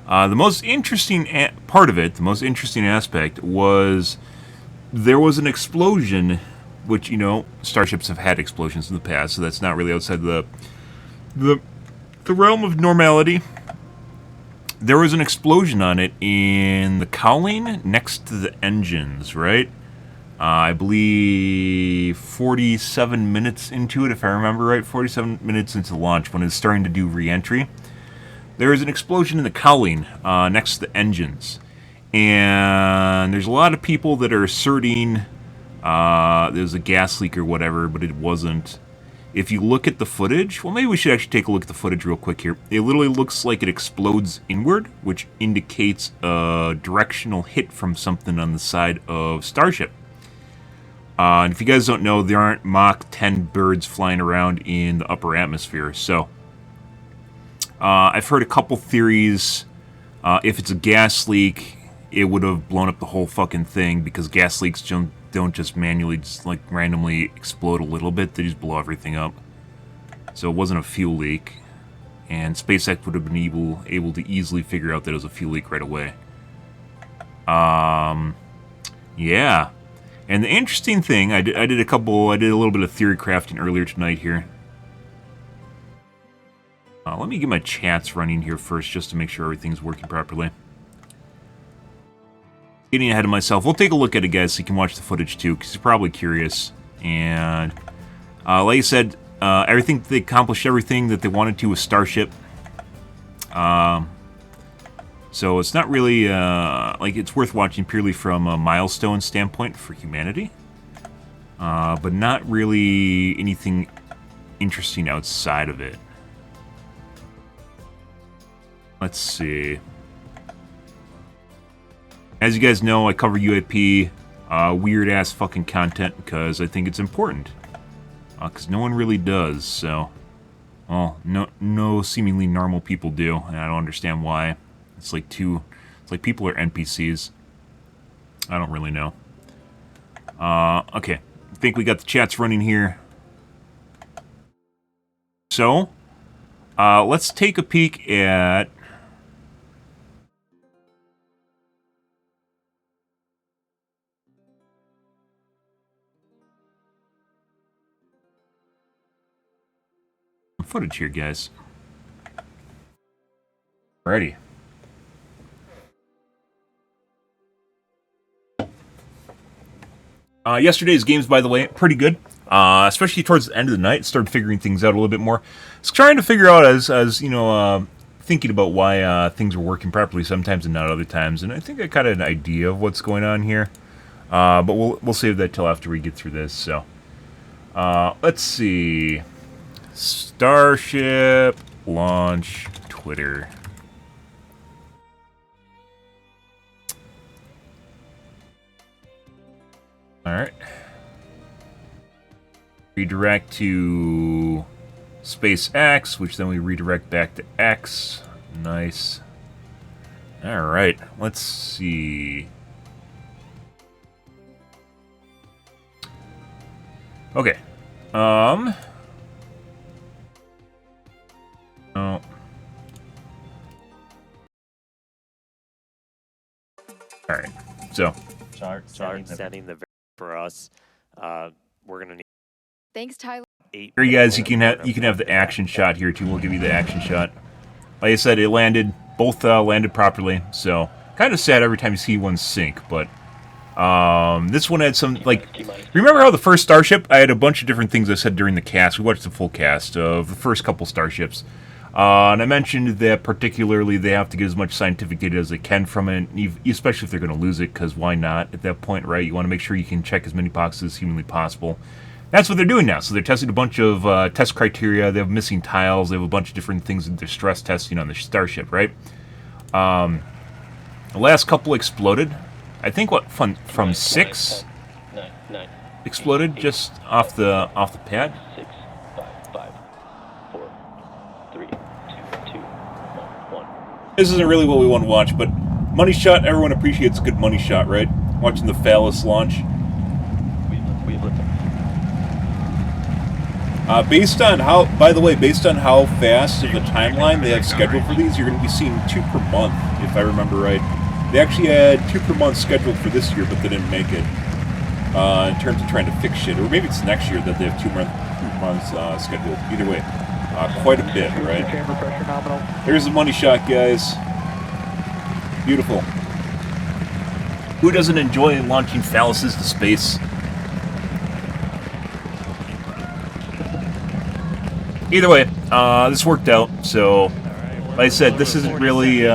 The most interesting part of it, the most interesting aspect, was there was an explosion, which, you know, starships have had explosions in the past, so that's not really outside the realm of normality. There was an explosion on it in the cowling next to the engines, right? I believe 47 minutes into it, if I remember right, 47 minutes into launch, when it's starting to do re-entry. There was an explosion in the cowling next to the engines. And there's a lot of people that are asserting there's a gas leak or whatever, but it wasn't. If you look at the footage, well, maybe we should actually take a look at the footage real quick here. It literally looks like it explodes inward, which indicates a directional hit from something on the side of Starship. And if you guys don't know, there aren't Mach 10 birds flying around in the upper atmosphere. So, I've heard a couple theories. If it's a gas leak, it would have blown up the whole fucking thing, because gas leaks don't just manually, just like randomly explode a little bit. They just blow everything up. So it wasn't a fuel leak. And SpaceX would have been able to easily figure out that it was a fuel leak right away. Yeah. And the interesting thing, I did a little bit of theory crafting earlier tonight here. Let me get my chats running here first, just to make sure everything's working properly. Getting ahead of myself. We'll take a look at it, guys, so you can watch the footage too, because you're probably curious. And like I said, they accomplished everything that they wanted to with Starship. So it's not really like it's worth watching purely from a milestone standpoint for humanity, but not really anything interesting outside of it. Let's see. As you guys know, I cover UAP, weird-ass fucking content, because I think it's important. Because no one really does, so... Well, no seemingly normal people do, and I don't understand why. It's like people are NPCs. I don't really know. Okay. I think we got the chats running here. So, let's take a peek at... footage here, guys. Alrighty. Yesterday's games, by the way, pretty good. Especially towards the end of the night, started figuring things out a little bit more. I was trying to figure out as you know, thinking about why things were working properly sometimes and not other times, and I think I got an idea of what's going on here. But we'll save that till after we get through this. So, let's see. Starship launch Twitter. Alright. Redirect to SpaceX, which then we redirect back to X. Nice. Alright, let's see. Okay. Oh. Alright, so. Sending the for us. We're gonna need. Thanks, Tyler. Here, you guys, you can have the action shot here too. We'll give you the action shot. Like I said, it landed. Both landed properly. So kind of sad every time you see one sink, but this one had some, like, remember how the first Starship? I had a bunch of different things I said during the cast. We watched the full cast of the first couple Starships. And I mentioned that particularly they have to get as much scientific data as they can from it, especially if they're going to lose it, because why not at that point, right? You want to make sure you can check as many boxes as humanly possible. That's what they're doing now. So they're testing a bunch of test criteria. They have missing tiles. They have a bunch of different things that they're stress testing on the Starship, right? The last couple exploded. I think from 6 exploded just off the pad. 6, 5, 4, 3, 2, 2, 1. This isn't really what we want to watch, but money shot. Everyone appreciates a good money shot, right? Watching the phallus launch. We've lit them. Based on how, by the way, based on how fast of the timeline they have scheduled for these, you're going to be seeing 2 per month, if I remember right. They actually had 2 per month scheduled for this year, but they didn't make it. In terms of trying to fix shit, or maybe it's next year that they have 2 months scheduled. Either way, quite a bit, right? There's the money shot, guys. Beautiful. Who doesn't enjoy launching phalluses to space? Either way, this worked out, so, like I said, this isn't really,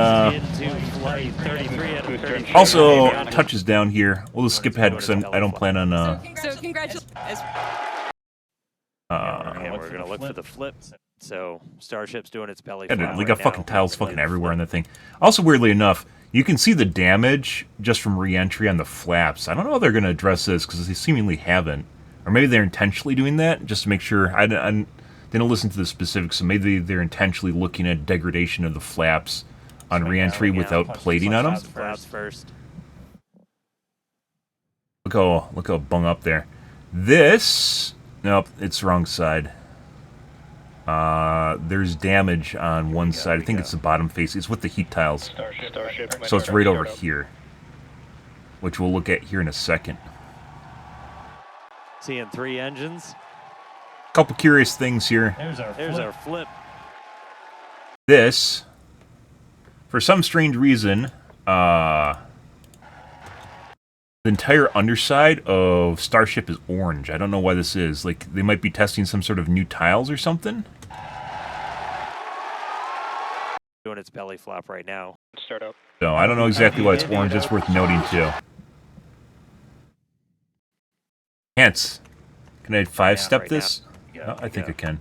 also, touches down here. We'll just skip ahead, because I don't plan on, So congratulations. And we're going to look for the flip. So, Starship's doing its belly flop they right got now. fucking tiles fucking everywhere on that thing. Also, weirdly enough, you can see the damage just from re-entry on the flaps. I don't know how they're going to address this, because they seemingly haven't. Or maybe they're intentionally doing that, just to make sure. They don't listen to the specifics, so maybe they're intentionally looking at degradation of the flaps on re-entry without plating on them. Flaps first. Look how bung up there. This, nope, it's the wrong side. There's damage on one side. I think it's the bottom face. It's with the heat tiles. Starship. So it's right over here, which we'll look at here in a second. Seeing 3 engines. Couple curious things here. There's our flip. This, for some strange reason, the entire underside of Starship is orange. I don't know why this is. Like, they might be testing some sort of new tiles or something. Doing its belly flop right now. Start up. So I don't know exactly why it's orange. It's worth noting too. Hence, can I 5-step right this? Oh, I think I can.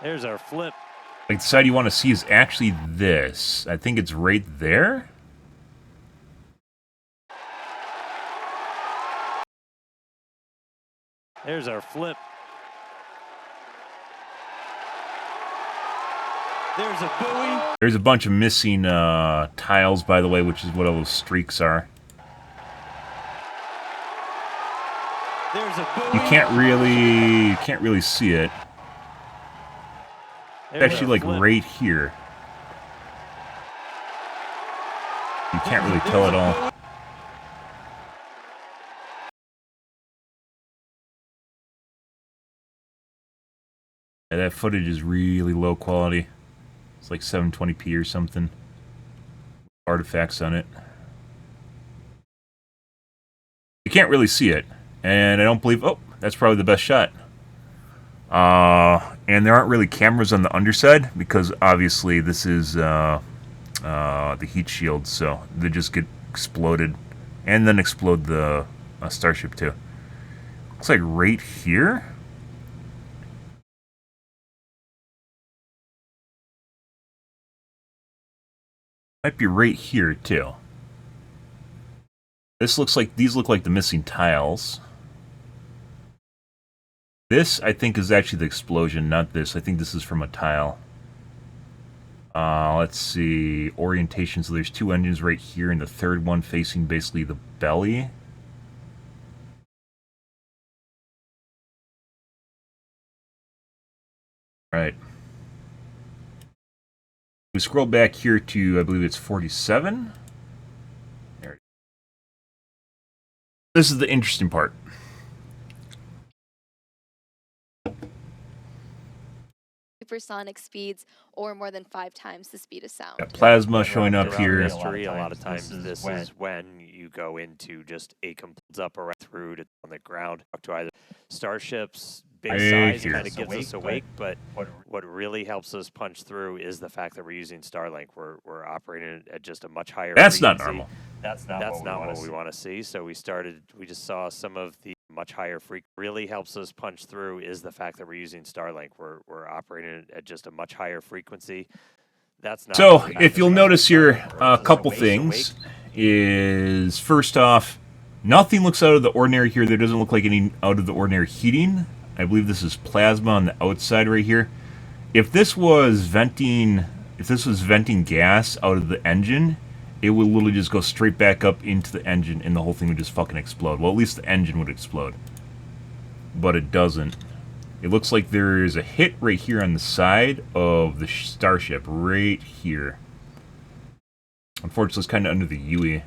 There's our flip. Like, the side you want to see is actually this. I think it's right there. There's our flip. There's a buoy. There's a bunch of missing tiles, by the way, which is what all those streaks are. There's a buoy. You can't really see it. It's actually like right here. You can't really tell at all. Yeah, that footage is really low quality. It's like 720p or something. Artifacts on it. You can't really see it. And I don't believe... Oh, that's probably the best shot. And there aren't really cameras on the underside, because obviously this is the heat shield, so they just get exploded. And then explode the Starship too. Looks like right here... Might be right here too. These look like the missing tiles. This, I think, is actually the explosion, not this. I think this is from a tile. Let's see. Orientation. So there's 2 engines right here, and the third one facing basically the belly. Right. We scroll back here to, I believe it's 47. There it is. This is the interesting part. Supersonic speeds, or more than 5 times the speed of sound. Got plasma showing up Throughout here. history, a lot of times this is when you go into just a complete up around through to on the ground. Talk to either Starships. Big Right size here. kind of gives us awake, but what really helps us punch through is the fact that we're using Starlink. We're operating at just a much higher That's not frequency. normal. That's not what we want to see. So we just saw some of the much higher frequency. Really helps us punch through is the fact that we're using Starlink. We're operating at just a much higher frequency. That's not So, if you'll notice here, a couple things is, first off, nothing looks out of the ordinary here. There doesn't look like any out of the ordinary heating. I believe this is plasma on the outside right here. If this was venting gas out of the engine, it would literally just go straight back up into the engine and the whole thing would just fucking explode. Well, at least the engine would explode. but it doesn't. It looks like there's a hit right here on the side of the Starship, right here. Unfortunately, it's kind of under the UE.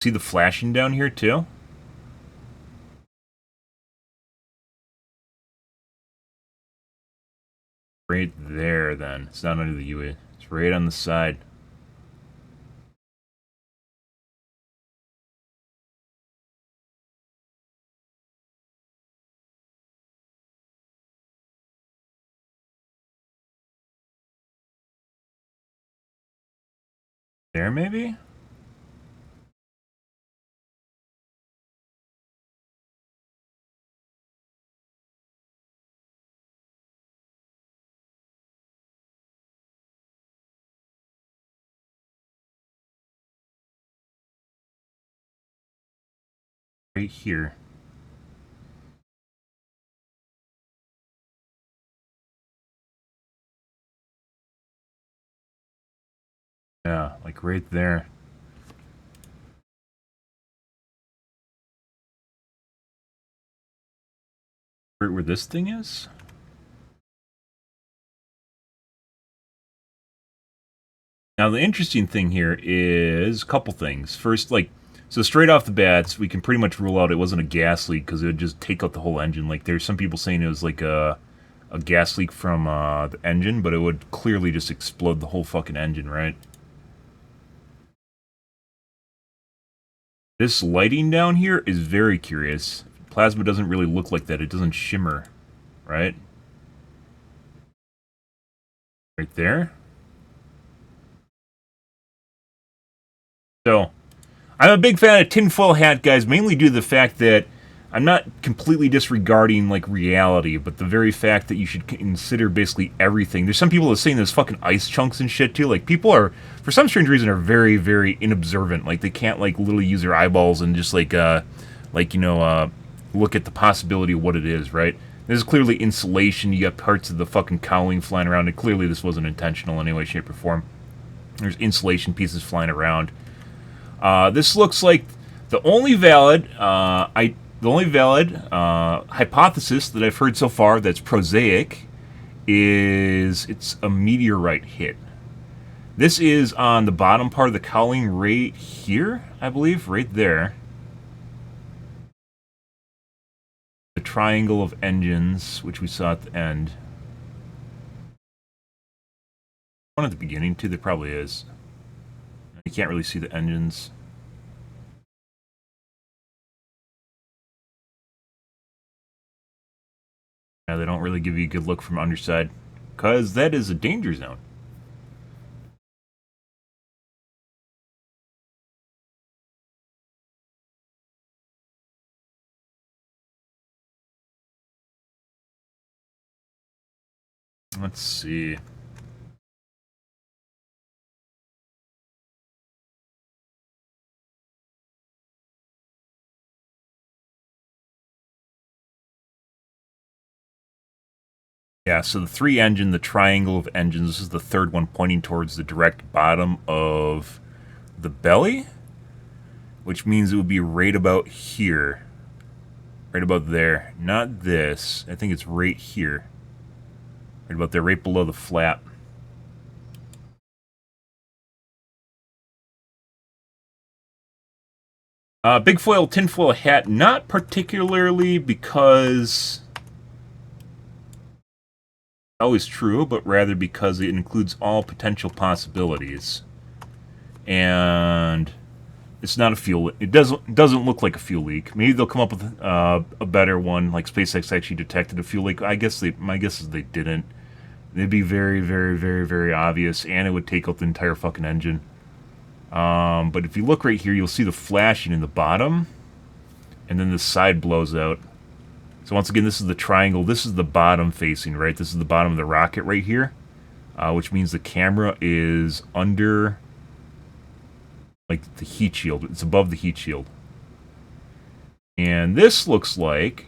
See the flashing down here, too? Right there, then. It's not under the UE. It's right on the side. There, maybe? Right here. Yeah, like right there. Right where this thing is? Now, the interesting thing here is a couple things. First, like, so straight off the bats, we can pretty much rule out it wasn't a gas leak because it would just take out the whole engine. Like, there's some people saying it was like a gas leak from the engine, but it would clearly just explode the whole fucking engine, right? This lighting down here is very curious. Plasma doesn't really look like that. It doesn't shimmer, right? Right there. So, I'm a big fan of tinfoil hat, guys, mainly due to the fact that I'm not completely disregarding, like, reality, but the very fact that you should consider basically everything. There's some people that are saying there's fucking ice chunks and shit, too. Like, people are, for some strange reason, are very, very inobservant. Like, they can't, like, literally use their eyeballs and just, look at the possibility of what it is, right? This is clearly insulation. You got parts of the fucking cowling flying around, and clearly this wasn't intentional in any way, shape, or form. There's insulation pieces flying around. This looks like the only valid hypothesis that I've heard so far that's prosaic is it's a meteorite hit. This is on the bottom part of the cowling right here, I believe, right there. The triangle of engines, which we saw at the end. One at the beginning, too, there probably is. You can't really see the engines. Yeah, they don't really give you a good look from underside, because that is a danger zone. Let's see. Yeah, so the 3 engine, the triangle of engines, this is the third one pointing towards the direct bottom of the belly, which means it would be right about here. Right about there. Not this. I think it's right here. Right about there, right below the flap. Big foil, tinfoil hat, not particularly because always true, but rather because it includes all potential possibilities. And it's not a fuel. It doesn't look like a fuel leak. Maybe they'll come up with a better one, like SpaceX actually detected a fuel leak. My guess is they didn't. It'd be very, very, very, very obvious, and it would take out the entire fucking engine. But if you look right here, you'll see the flashing in the bottom, and then the side blows out. So once again, this is the triangle. This is the bottom facing, right? This is the bottom of the rocket right here, which means the camera is under, like, the heat shield. It's above the heat shield. And this looks like,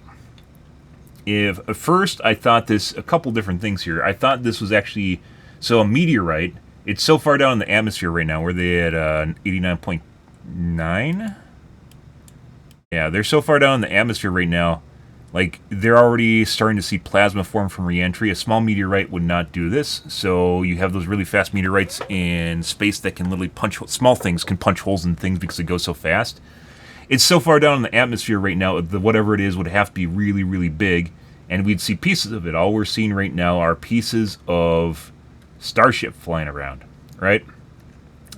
if at first I thought this, a couple different things here. I thought this was actually, so a meteorite. It's so far down in the atmosphere right now. Where they at 89.9? Yeah, they're so far down in the atmosphere right now. Like, they're already starting to see plasma form from reentry. A small meteorite would not do this. So you have those really fast meteorites in space that can literally punch... Small things can punch holes in things because it goes so fast. It's so far down in the atmosphere right now, whatever it is would have to be really, really big. And we'd see pieces of it. All we're seeing right now are pieces of Starship flying around, right?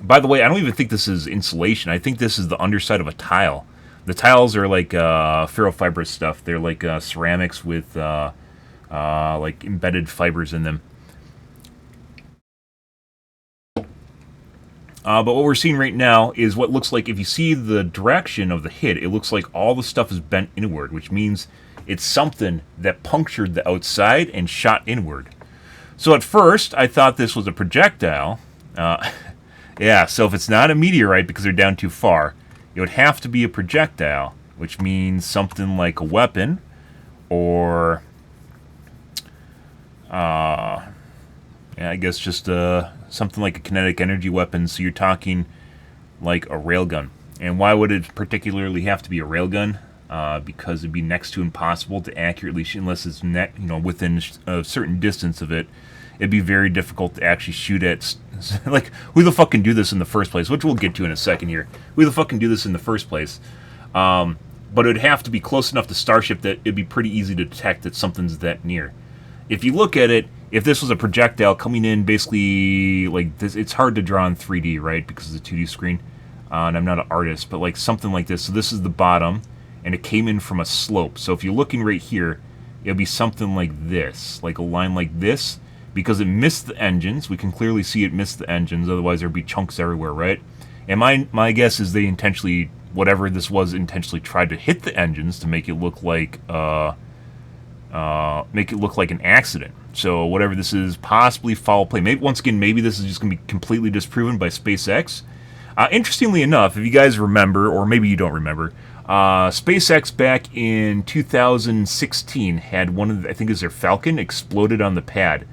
By the way, I don't even think this is insulation. I think this is the underside of a tile. The tiles are like ferrofibrous stuff. They're like ceramics with like embedded fibers in them. But what we're seeing right now is what looks like, if you see the direction of the hit, it looks like all the stuff is bent inward, which means it's something that punctured the outside and shot inward. So at first, I thought this was a projectile. Yeah, so if it's not a meteorite because they're down too far, it would have to be a projectile, which means something like a weapon, or, yeah, I guess just something like a kinetic energy weapon, so you're talking like a railgun. And why would it particularly have to be a railgun? Because it'd be next to impossible to accurately shoot, unless it's within a certain distance of it. It'd be very difficult to actually shoot at. Like, who the fuck can do this in the first place? Which we'll get to in a second here. Who the fuck can do this in the first place? But it would have to be close enough to Starship that it'd be pretty easy to detect that something's that near. If you look at it, if this was a projectile coming in basically like this, it's hard to draw in 3D, right? Because it's a 2D screen. And I'm not an artist, but like something like this. So this is the bottom, and it came in from a slope. So if you're looking right here, it'll be something like this, like a line like this. Because it missed the engines, we can clearly see it missed the engines, otherwise there'd be chunks everywhere, right? And my guess is they intentionally, whatever this was, intentionally tried to hit the engines to make it look like an accident. So whatever this is, possibly foul play. Maybe, once again, maybe this is just going to be completely disproven by SpaceX. Interestingly enough, if you guys remember, or maybe you don't remember, SpaceX back in 2016 had one of the, I think it was their Falcon, exploded on the pad.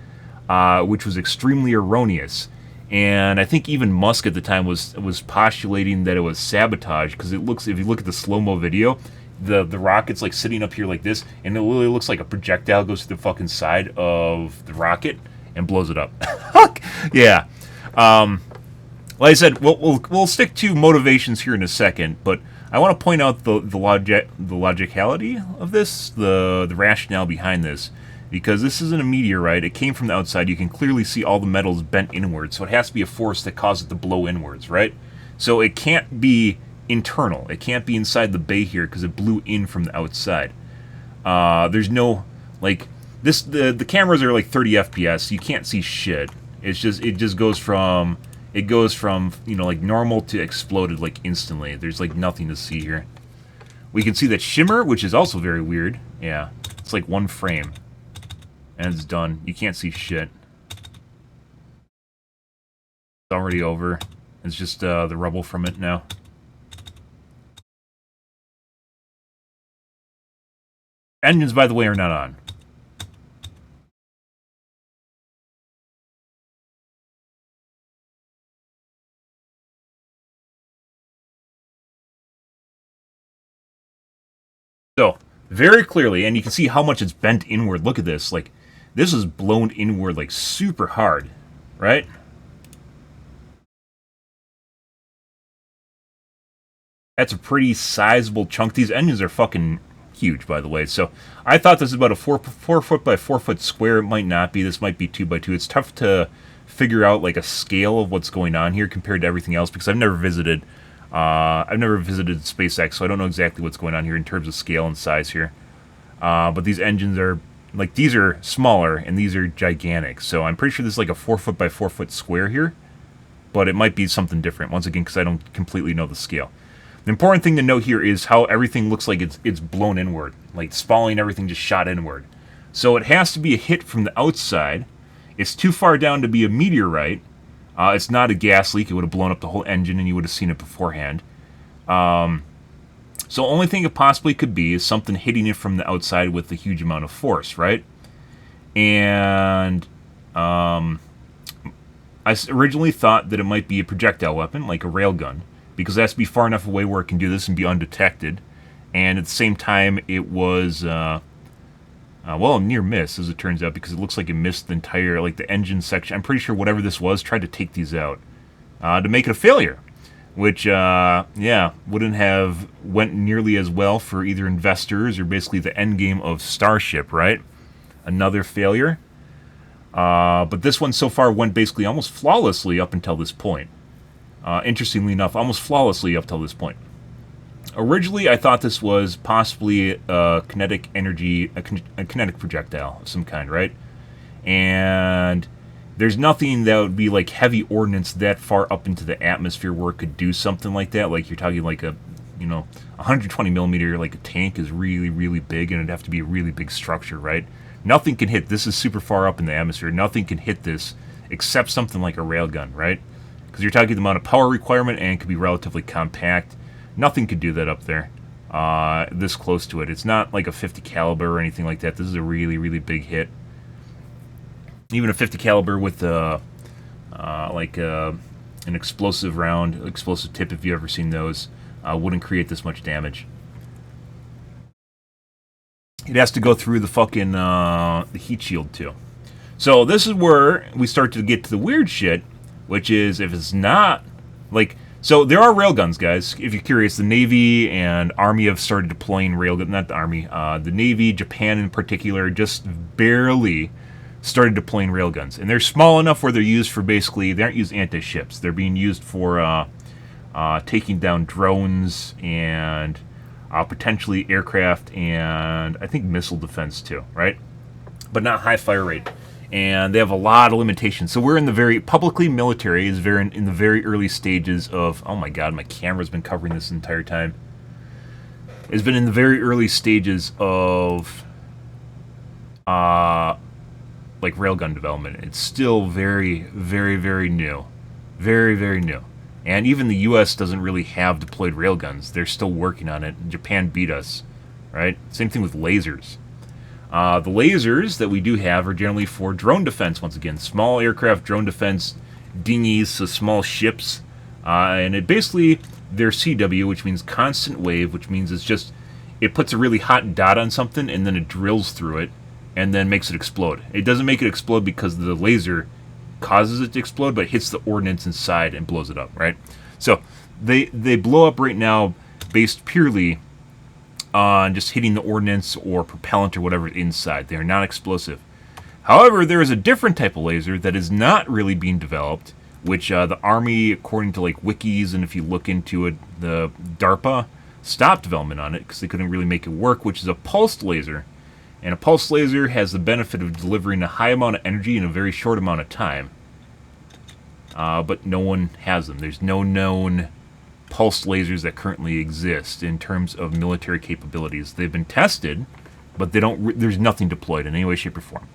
Which was extremely erroneous, and I think even Musk at the time was postulating that it was sabotage, because it looks, if you look at the slow-mo video, the rocket's like sitting up here like this, and it literally looks like a projectile goes to the fucking side of the rocket and blows it up. Yeah. Like I said, we'll stick to motivations here in a second, but I want to point out the logicality of this, the rationale behind this. Because this isn't a meteorite, it came from the outside, you can clearly see all the metals bent inwards, so it has to be a force that caused it to blow inwards, right? So it can't be internal, it can't be inside the bay here, because it blew in from the outside. There's no, like, the cameras are like 30 FPS, you can't see shit. It just goes from, you know, like normal to exploded, like instantly. There's like nothing to see here. We can see that shimmer, which is also very weird. Yeah, it's like one frame. And it's done. You can't see shit. It's already over. It's just the rubble from it now. Engines, by the way, are not on. So, very clearly, and you can see how much it's bent inward. Look at this. Like, this is blown inward, like, super hard, right? That's a pretty sizable chunk. These engines are fucking huge, by the way. So, I thought this was about a 4 foot by 4 foot square. It might not be. This might be 2 by 2. It's tough to figure out, like, a scale of what's going on here compared to everything else, because I've never visited SpaceX, so I don't know exactly what's going on here in terms of scale and size here. But these engines are, like, these are smaller, and these are gigantic. So I'm pretty sure this is like a 4 foot by 4 foot square here. But it might be something different, once again, because I don't completely know the scale. The important thing to note here is how everything looks like it's blown inward. Like, spalling, everything just shot inward. So it has to be a hit from the outside. It's too far down to be a meteorite. It's not a gas leak. It would have blown up the whole engine, and you would have seen it beforehand. So only thing it possibly could be is something hitting it from the outside with a huge amount of force, right? And I originally thought that it might be a projectile weapon, like a railgun, because it has to be far enough away where it can do this and be undetected. and at the same time it was well, a near miss, as it turns out, because it looks like it missed the entire, like, the engine section. I'm pretty sure whatever this was tried to take these out to make it a failure, which, yeah, wouldn't have went nearly as well for either investors or basically the end game of Starship, right? Another failure. But this one so far went basically almost flawlessly up until this point. Interestingly enough, almost flawlessly up till this point. Originally, I thought this was possibly a kinetic energy, a kinetic projectile of some kind, right? And there's nothing that would be like heavy ordnance that far up into the atmosphere where it could do something like that. Like you're talking like a, 120 millimeter, like a tank is really, really big, and it'd have to be a really big structure, right? Nothing can hit. This is super far up in the atmosphere. Nothing can hit this except something like a railgun, right? Because you're talking the amount of power requirement, and it could be relatively compact. Nothing could do that up there, this close to it. It's not like a 50 caliber or anything like that. This is a really, really big hit. Even a 50 caliber with an explosive round, explosive tip, if you've ever seen those, wouldn't create this much damage. It has to go through the fucking the heat shield too. So this is where we start to get to the weird shit, which is if it's not like. So there are railguns, guys. If you're curious, the Navy and Army have started deploying railguns. Not the Army, the Navy, Japan in particular, just barely started deploying railguns, and they're small enough where they're used for basically they aren't used anti-ships. They're being used for taking down drones and potentially aircraft and I think missile defense too, right? But not high fire rate. And they have a lot of limitations. So we're in the very, publicly military is very in the very early stages of, oh my god, my camera's been covering this entire time. It's been in the very early stages of, like railgun development. It's still very, very, very new. Very, very new. And even the U.S. doesn't really have deployed railguns. They're still working on it. Japan beat us, right? Same thing with lasers. The lasers that we do have are generally for drone defense, once again. Small aircraft drone defense, dinghies, so small ships. And it basically, they're CW, which means constant wave, which means it's just, it puts a really hot dot on something and then it drills through it and then makes it explode. It doesn't make it explode because the laser causes it to explode, but it hits the ordnance inside and blows it up, right? So they blow up right now based purely on just hitting the ordnance or propellant or whatever inside. They are not explosive. However, there is a different type of laser that is not really being developed, which the Army, according to like wikis, and if you look into it, the DARPA stopped development on it because they couldn't really make it work, which is a pulsed laser. And a pulsed laser has the benefit of delivering a high amount of energy in a very short amount of time. But no one has them. There's no known pulsed lasers that currently exist in terms of military capabilities. They've been tested, but they don't. There's nothing deployed in any way, shape, or form.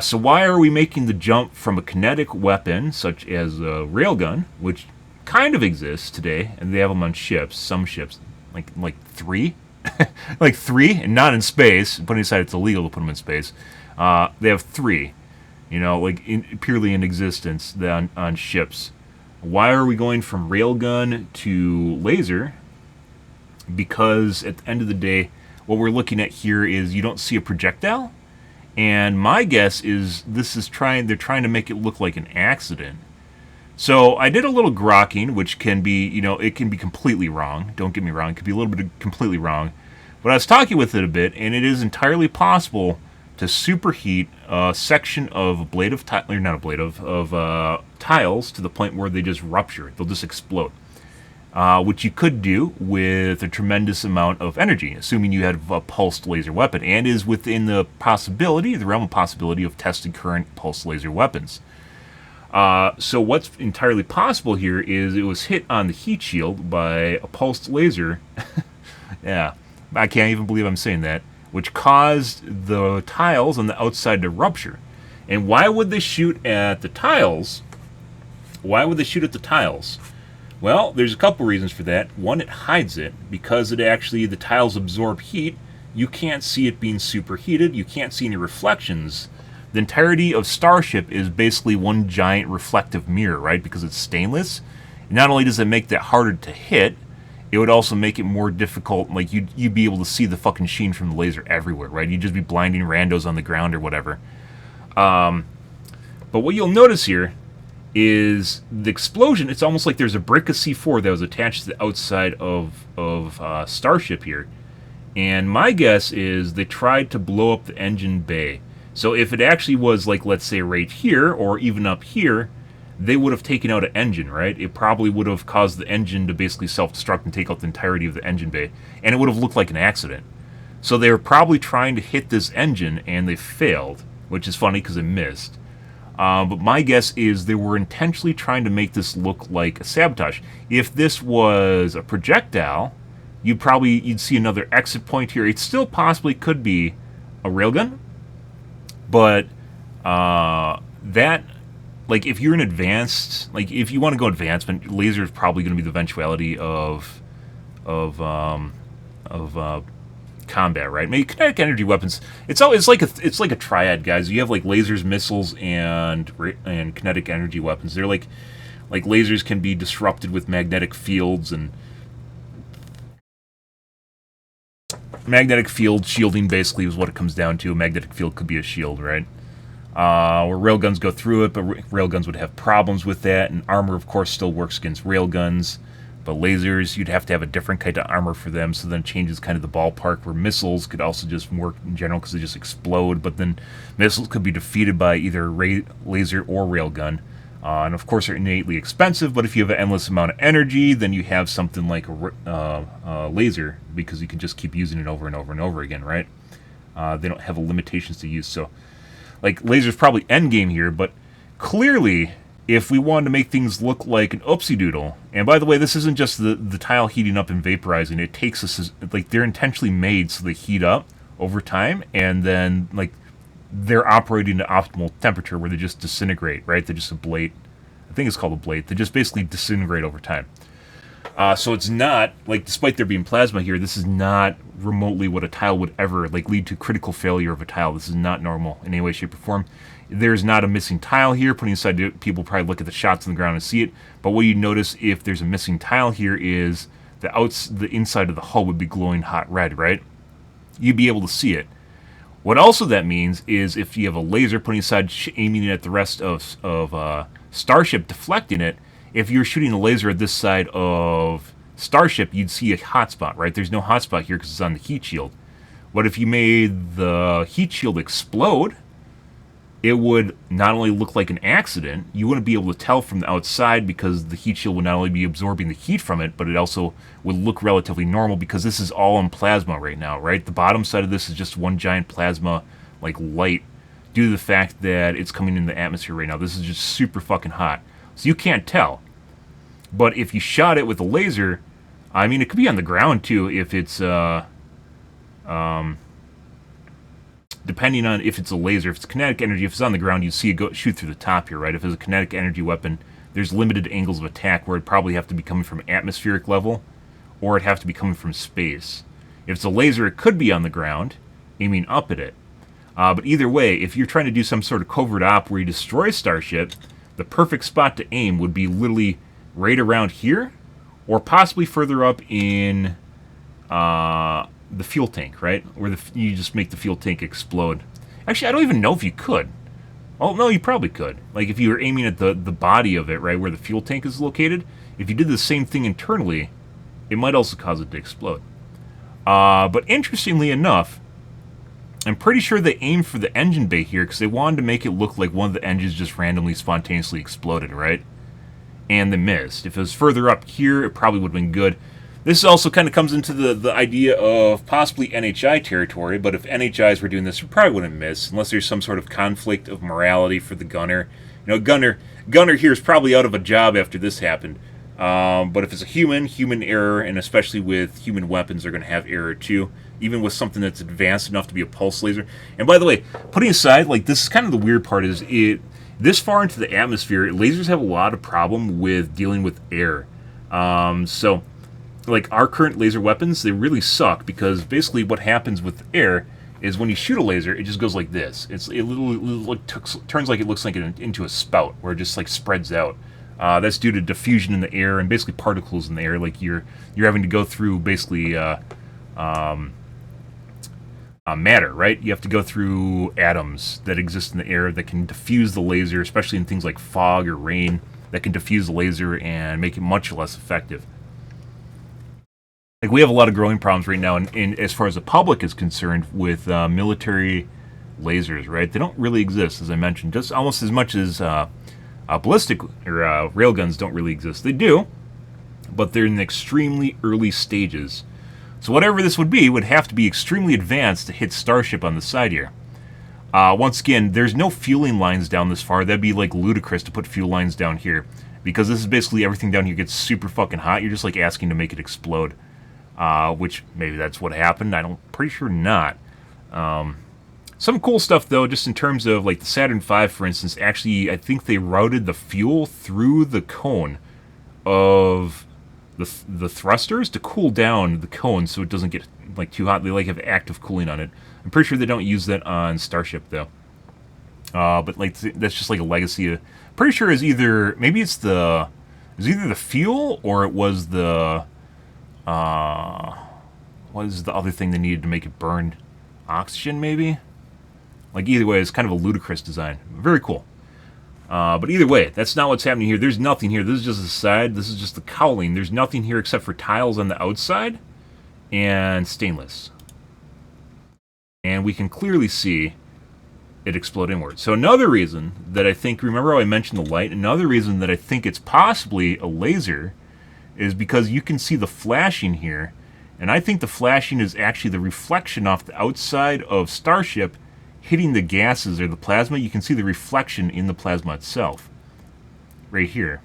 So why are we making the jump from a kinetic weapon, such as a railgun, which kind of exists today, and they have them on ships, some ships, like 3? like 3, and not in space, putting aside it's illegal to put them in space. They have 3, purely in existence on ships. Why are we going from railgun to laser? Because at the end of the day, what we're looking at here is you don't see a projectile, and my guess is they're trying to make it look like an accident. So I did a little grokking, which can be, it can be completely wrong. Don't get me wrong, it could be a little bit completely wrong. But I was talking with it a bit, and it is entirely possible to superheat a section of a blade of tiles to the point where they just rupture. They'll just explode. Which you could do with a tremendous amount of energy, assuming you have a pulsed laser weapon, and is within the realm of possibility of testing current pulsed laser weapons. So what's entirely possible here is it was hit on the heat shield by a pulsed laser. Yeah, I can't even believe I'm saying that. Which caused the tiles on the outside to rupture. And why would they shoot at the tiles? Well, there's a couple reasons for that. One, it hides it, because the tiles absorb heat. You can't see it being superheated. You can't see any reflections. The entirety of Starship is basically one giant reflective mirror, right? Because it's stainless. Not only does it make that harder to hit, it would also make it more difficult. Like, you'd be able to see the fucking sheen from the laser everywhere, right? You'd just be blinding randos on the ground or whatever. But what you'll notice here is the explosion. It's almost like there's a brick of C4 that was attached to the outside of Starship here. And my guess is they tried to blow up the engine bay. So if it actually was, like, let's say right here, or even up here, they would have taken out an engine, right? It probably would have caused the engine to basically self-destruct and take out the entirety of the engine bay. And it would have looked like an accident. So they were probably trying to hit this engine, and they failed, which is funny because it missed. But my guess is they were intentionally trying to make this look like a sabotage. If this was a projectile, you'd see another exit point here. It still possibly could be a railgun, but that, like, if you're an advanced, like, if you want to go advancement, laser is probably going to be the eventuality of combat, right? Maybe kinetic energy weapons. It's like a triad, guys. You have like lasers, missiles, and kinetic energy weapons. They're like lasers can be disrupted with magnetic fields, and magnetic field shielding basically is what it comes down to. A magnetic field could be a shield, right? Where railguns go through it, but railguns would have problems with that, and armor, of course, still works against railguns. But lasers, you'd have to have a different kind of armor for them, so then it changes kind of the ballpark, where missiles could also just work in general because they just explode, but then missiles could be defeated by either laser or railgun. And of course, they're innately expensive, but if you have an endless amount of energy, then you have something like a laser, because you can just keep using it over and over and over again, right? They don't have limitations to use, so like laser's probably endgame here, but clearly, if we wanted to make things look like an oopsie doodle, and by the way, this isn't just the tile heating up and vaporizing, it takes us, like, they're intentionally made so they heat up over time, and then, like, they're operating at optimal temperature where they just disintegrate, right? They just ablate. I think it's called ablate. They just basically disintegrate over time. So it's not, like, despite there being plasma here, this is not remotely what a tile would ever, like, lead to critical failure of a tile. This is not normal in any way, shape, or form. There's not a missing tile here. Putting aside, people probably look at the shots on the ground and see it. But what you notice if there's a missing tile here is the inside of the hull would be glowing hot red, right? You'd be able to see it. What also that means is if you have a laser, putting aside aiming it at the rest of Starship, deflecting it, if you're shooting a laser at this side of Starship, you'd see a hotspot, right? There's no hotspot here because it's on the heat shield. What if you made the heat shield explode? It would not only look like an accident, you wouldn't be able to tell from the outside because the heat shield would not only be absorbing the heat from it, but it also would look relatively normal because this is all in plasma right now, right? The bottom side of this is just one giant plasma, like, light, due to the fact that it's coming in the atmosphere right now. This is just super fucking hot. So you can't tell. But if you shot it with a laser, I mean, it could be on the ground too if it's, depending on if it's a laser. If it's kinetic energy, if it's on the ground, you see it shoot through the top here, right? If it's a kinetic energy weapon, there's limited angles of attack where it'd probably have to be coming from atmospheric level, or it'd have to be coming from space. If it's a laser, it could be on the ground, aiming up at it. But either way, if you're trying to do some sort of covert op where you destroy Starship, the perfect spot to aim would be literally right around here, or possibly further up in the fuel tank, right? Where you just make the fuel tank explode. Actually, I don't even know if you could. Oh, no, you probably could. Like, if you were aiming at the body of it, right, where the fuel tank is located, if you did the same thing internally, it might also cause it to explode. But interestingly enough, I'm pretty sure they aimed for the engine bay here because they wanted to make it look like one of the engines just randomly, spontaneously exploded, right? And they missed. If it was further up here, it probably would have been good. This also kind of comes into the idea of possibly NHI territory, but if NHIs were doing this, we probably wouldn't miss, unless there's some sort of conflict of morality for the gunner. You know, gunner here is probably out of a job after this happened. But if it's a human error, and especially with human weapons, they're going to have error too, even with something that's advanced enough to be a pulse laser. And by the way, putting aside, like, this is kind of the weird part, is this far into the atmosphere, lasers have a lot of problem with dealing with air. So, like, our current laser weapons, they really suck, because basically what happens with air is when you shoot a laser, it just goes like this. It literally turns like it looks like into a spout, where it just, like, spreads out. That's due to diffusion in the air and basically particles in the air. Like you're having to go through basically matter, right? You have to go through atoms that exist in the air that can diffuse the laser, especially in things like fog or rain, that can diffuse the laser and make it much less effective. Like we have a lot of growing problems right now, in as far as the public is concerned, with military lasers, right? They don't really exist, as I mentioned, just almost as much as ballistic or railguns don't really exist. They do, but they're in extremely early stages. So whatever this would be would have to be extremely advanced to hit Starship on the side here. Once again, there's no fueling lines down this far. That'd be like ludicrous to put fuel lines down here, because this is basically everything down here gets super fucking hot. You're just like asking to make it explode, which maybe that's what happened. I'm pretty sure not. Some cool stuff though, just in terms of like the Saturn V, for instance. Actually, I think they routed the fuel through the cone of the thrusters to cool down the cone so it doesn't get like too hot. They like have active cooling on it. I'm pretty sure they don't use that on Starship though. But like that's just like a legacy. Pretty sure is either maybe it's either the fuel or it was the what is the other thing they needed to make it burn? Oxygen maybe. Like either way, it's kind of a ludicrous design. Very cool. But either way, that's not what's happening here. There's nothing here. This is just the side. This is just the cowling. There's nothing here except for tiles on the outside and stainless. And we can clearly see it explode inward. So another reason that I think, remember how I mentioned the light? Another reason that I think it's possibly a laser is because you can see the flashing here. And I think the flashing is actually the reflection off the outside of Starship hitting the gases or the plasma. You can see the reflection in the plasma itself. Right here.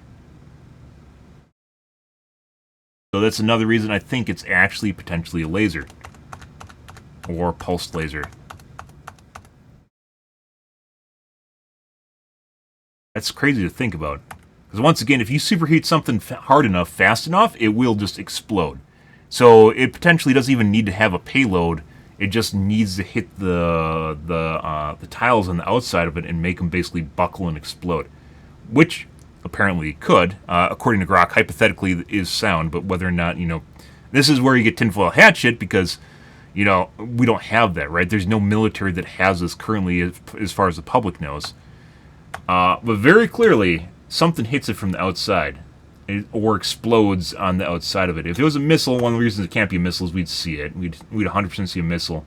So that's another reason I think it's actually potentially a laser. Or pulsed laser. That's crazy to think about. Because once again, if you superheat something hard enough, fast enough, it will just explode. So it potentially doesn't even need to have a payload. It just needs to hit the tiles on the outside of it and make them basically buckle and explode. Which apparently could, according to Grok, hypothetically is sound, but whether or not, this is where you get tinfoil hat shit, because, we don't have that, right? There's no military that has this currently as far as the public knows. But very clearly, something hits it from the outside. Or explodes on the outside of it. If it was a missile, one of the reasons it can't be a missile is we'd see it. We'd 100% see a missile.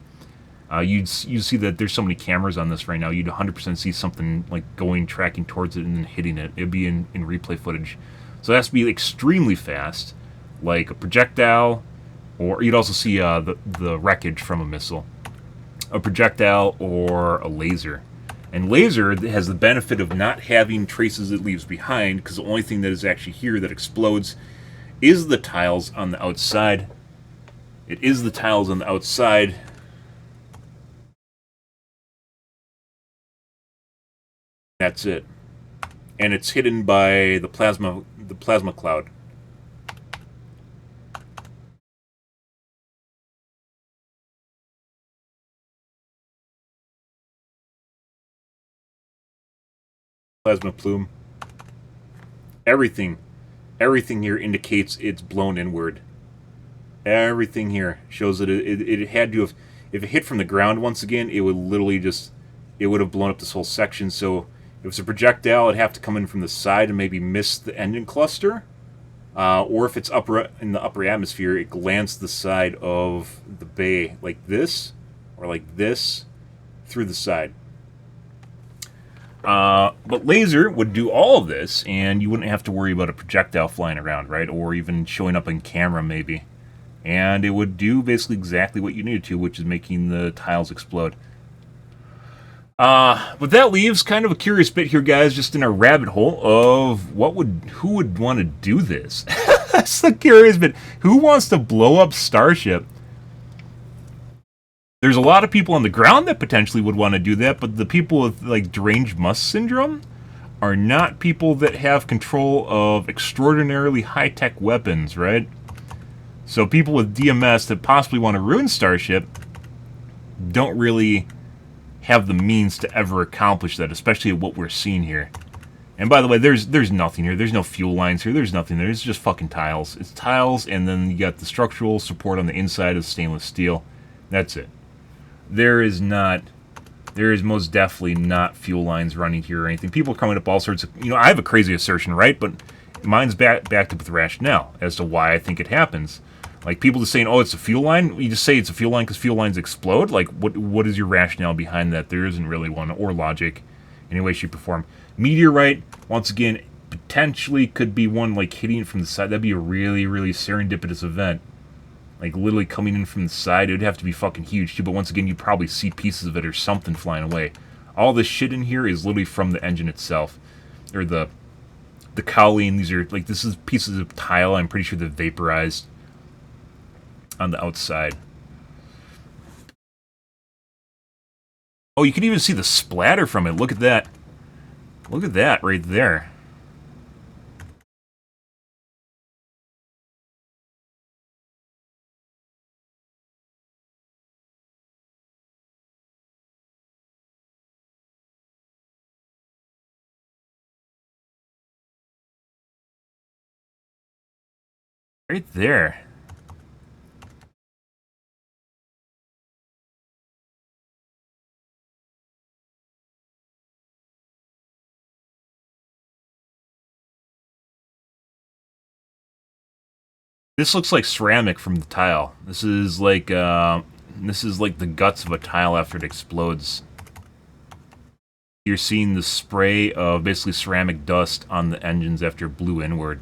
You'd see that there's so many cameras on this right now. You'd 100% see something like tracking towards it and then hitting it. It'd be in replay footage. So it has to be extremely fast, like a projectile, or you'd also see the wreckage from a missile, a projectile, or a laser. And laser has the benefit of not having traces it leaves behind, because the only thing that is actually here that explodes is the tiles on the outside. It is the tiles on the outside. That's it. And it's hidden by the plasma cloud. Plasma plume. Everything here indicates it's blown inward. Everything here shows that it had to have, if it hit from the ground once again, it would literally it would have blown up this whole section. So if it's a projectile, it'd have to come in from the side and maybe miss the engine cluster. Or if it's in the upper atmosphere, it glanced the side of the bay like this, or like this, through the side. But laser would do all of this, and you wouldn't have to worry about a projectile flying around, right? Or even showing up on camera, maybe. And it would do basically exactly what you needed to, which is making the tiles explode. But that leaves kind of a curious bit here, guys, just in our rabbit hole of who would want to do this? That's the curious bit. Who wants to blow up Starship? There's a lot of people on the ground that potentially would want to do that, but the people with, like, Deranged Musk Syndrome are not people that have control of extraordinarily high-tech weapons, right? So people with DMS that possibly want to ruin Starship don't really have the means to ever accomplish that, especially what we're seeing here. And by the way, there's nothing here. There's no fuel lines here. There's nothing there. It's just fucking tiles. It's tiles, and then you got the structural support on the inside of stainless steel. That's it. There is most definitely not fuel lines running here or anything. People are coming up all sorts of... I have a crazy assertion, right? But mine's backed up with rationale as to why I think it happens. Like, people just saying, oh, it's a fuel line. You just say it's a fuel line because fuel lines explode. Like, what is your rationale behind that? There isn't really one, or logic, in any way, shape, or form. Meteorite, once again, potentially could be one, like, hitting it from the side. That'd be a really, really serendipitous event. Like, literally coming in from the side. It would have to be fucking huge, too. But once again, you'd probably see pieces of it or something flying away. All this shit in here is literally from the engine itself. Or the cowling. These are, like, this is pieces of tile. I'm pretty sure they're vaporized on the outside. Oh, you can even see the splatter from it. Look at that. Look at that right there. Right there. This looks like ceramic from the tile. This is like the guts of a tile after it explodes. You're seeing the spray of basically ceramic dust on the engines after it blew inward.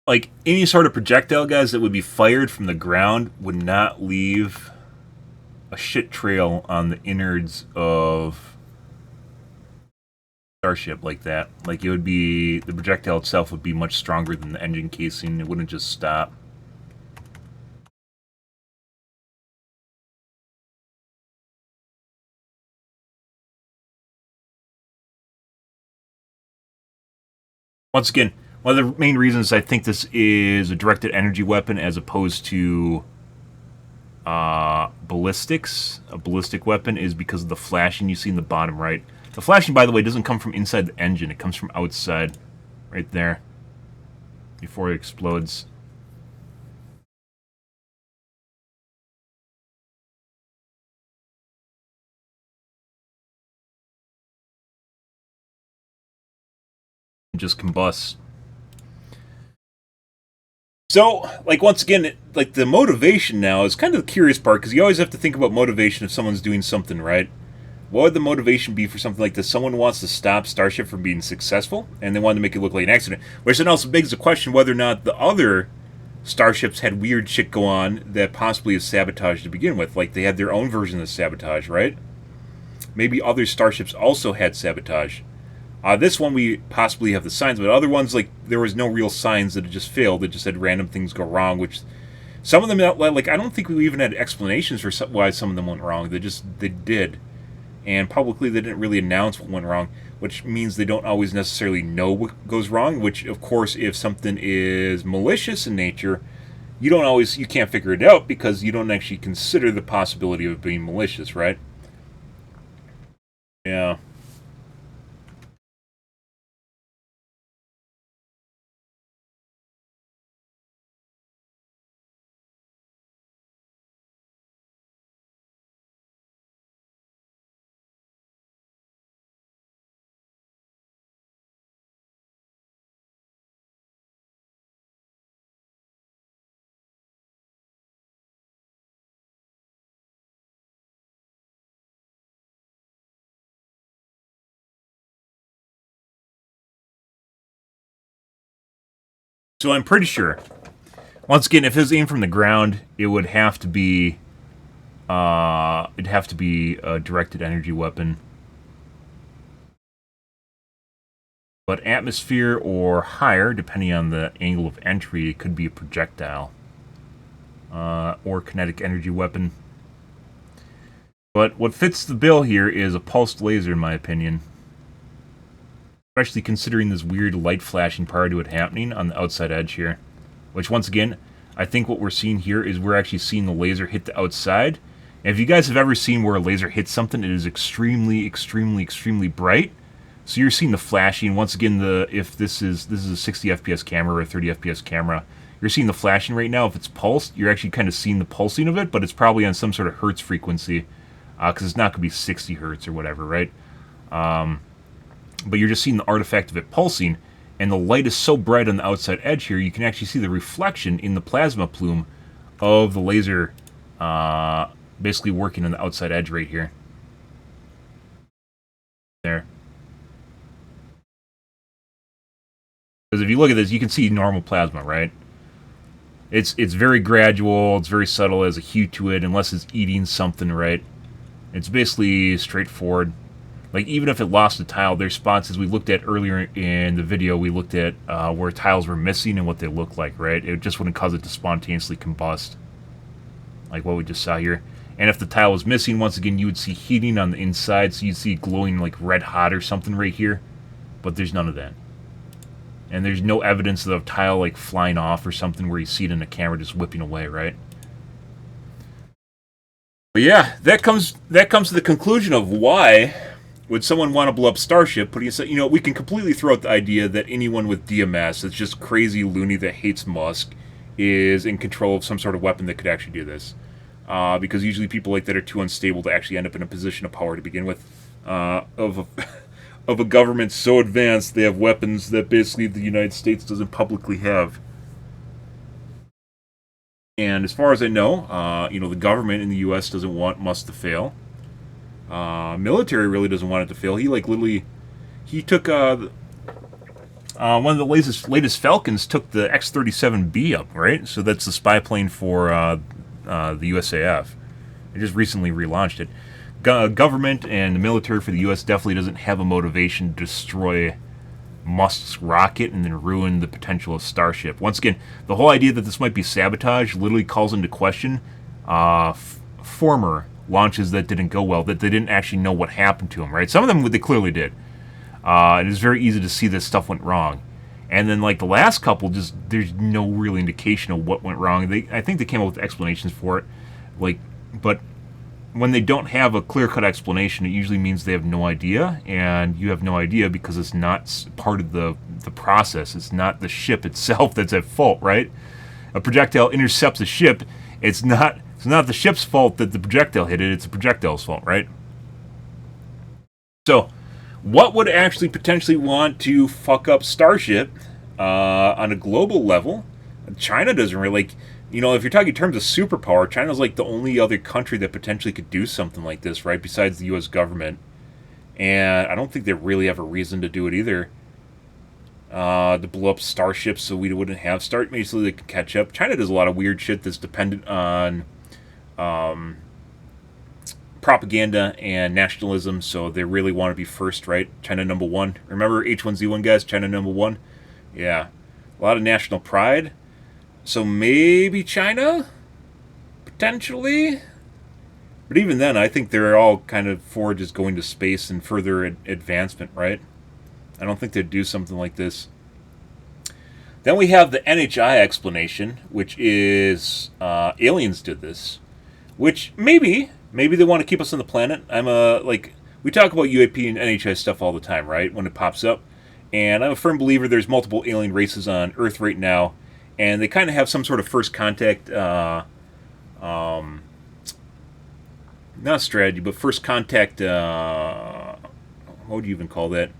Like, any sort of projectile, guys, that would be fired from the ground would not leave a shit trail on the innards of Starship like that. Like, it would be... the projectile itself would be much stronger than the engine casing. It wouldn't just stop. Once again, one of the main reasons I think this is a directed energy weapon as opposed to ballistics, a ballistic weapon, is because of the flashing you see in the bottom right. The flashing, by the way, doesn't come from inside the engine. It comes from outside, right there, before it explodes. It just combusts. So, like, once again, like, the motivation now is kind of the curious part, because you always have to think about motivation if someone's doing something right. What would the motivation be for something like this? Someone wants to stop Starship from being successful, and they want to make it look like an accident. Which then also begs the question whether or not the other Starships had weird shit go on that possibly is sabotage to begin with. Like, they had their own version of sabotage, right? Maybe other Starships also had sabotage. This one we possibly have the signs, but other ones, like, there was no real signs that it just failed. It just had random things go wrong, which some of them, like, I don't think we even had explanations for why some of them went wrong. They did. And publicly they didn't really announce what went wrong, which means they don't always necessarily know what goes wrong, which, of course, if something is malicious in nature, you can't figure it out because you don't actually consider the possibility of it being malicious, right? Yeah. So I'm pretty sure, once again, if it was aimed from the ground, it would have to be, it'd have to be a directed energy weapon. But atmosphere or higher, depending on the angle of entry, it could be a projectile. Or kinetic energy weapon. But what fits the bill here is a pulsed laser, in my opinion. Especially considering this weird light flashing prior to it happening on the outside edge here. Which, once again, I think what we're seeing here is we're actually seeing the laser hit the outside. And if you guys have ever seen where a laser hits something, it is extremely, extremely, extremely bright. So you're seeing the flashing. Once again, if this is a 60 FPS camera or a 30 FPS camera, you're seeing the flashing right now. If it's pulsed, you're actually kind of seeing the pulsing of it, but it's probably on some sort of hertz frequency, because it's not going to be 60 hertz or whatever, right? But you're just seeing the artifact of it pulsing, and the light is so bright on the outside edge here, you can actually see the reflection in the plasma plume of the laser basically working on the outside edge right here. There. Because if you look at this, you can see normal plasma, right? It's very gradual, it's very subtle, it has a hue to it, unless it's eating something, right? It's basically straightforward. Like, even if it lost a tile, there's spots, as we looked at earlier in the video, we looked at where tiles were missing and what they look like, right? It just wouldn't cause it to spontaneously combust, like what we just saw here. And if the tile was missing, once again, you would see heating on the inside, so you'd see glowing like red hot or something right here. But there's none of that. And there's no evidence of a tile like flying off or something where you see it in the camera just whipping away, right? But yeah, that comes to the conclusion of why would someone want to blow up Starship, putting aside, you know, we can completely throw out the idea that anyone with DMS that's just crazy loony that hates Musk is in control of some sort of weapon that could actually do this. Because usually people like that are too unstable to actually end up in a position of power to begin with. Of a government so advanced they have weapons that basically the United States doesn't publicly have. And as far as I know, you know, the government in the U.S. doesn't want Musk to fail. Military really doesn't want it to fail. He literally, he took one of the latest Falcons took the X-37B up, right? So that's the spy plane for the USAF. They just recently relaunched it. Government and the military for the U.S. definitely doesn't have a motivation to destroy Musk's rocket and then ruin the potential of Starship. Once again, the whole idea that this might be sabotage literally calls into question former launches that didn't go well, that they didn't actually know what happened to them, right? Some of them they clearly did. It is very easy to see that stuff went wrong. And then like the last couple, just there's no real indication of what went wrong. I think they came up with explanations for it, like, but when they don't have a clear-cut explanation, it usually means they have no idea, and you have no idea because it's not part of the process. It's not the ship itself that's at fault, right? A projectile intercepts a ship. It's not the ship's fault that the projectile hit it. It's the projectile's fault, right? So, what would actually potentially want to fuck up Starship on a global level? China doesn't really, like, you know, if you're talking in terms of superpower, China's like the only other country that potentially could do something like this, right? Besides the U.S. government. And I don't think they really have a reason to do it either. To blow up Starships so we wouldn't have Start, maybe so they could catch up. China does a lot of weird shit that's dependent on propaganda and nationalism, so they really want to be first, right? China number one. Remember H1Z1, guys? China number one? Yeah. A lot of national pride. So maybe China? Potentially? But even then, I think they're all kind of for just going to space and further advancement, right? I don't think they'd do something like this. Then we have the NHI explanation, which is aliens did this. Which maybe they want to keep us on the planet. We talk about UAP and NHI stuff all the time, right? When it pops up. And I'm a firm believer there's multiple alien races on Earth right now. And they kind of have some sort of first contact, not strategy, but first contact, what would you even call that?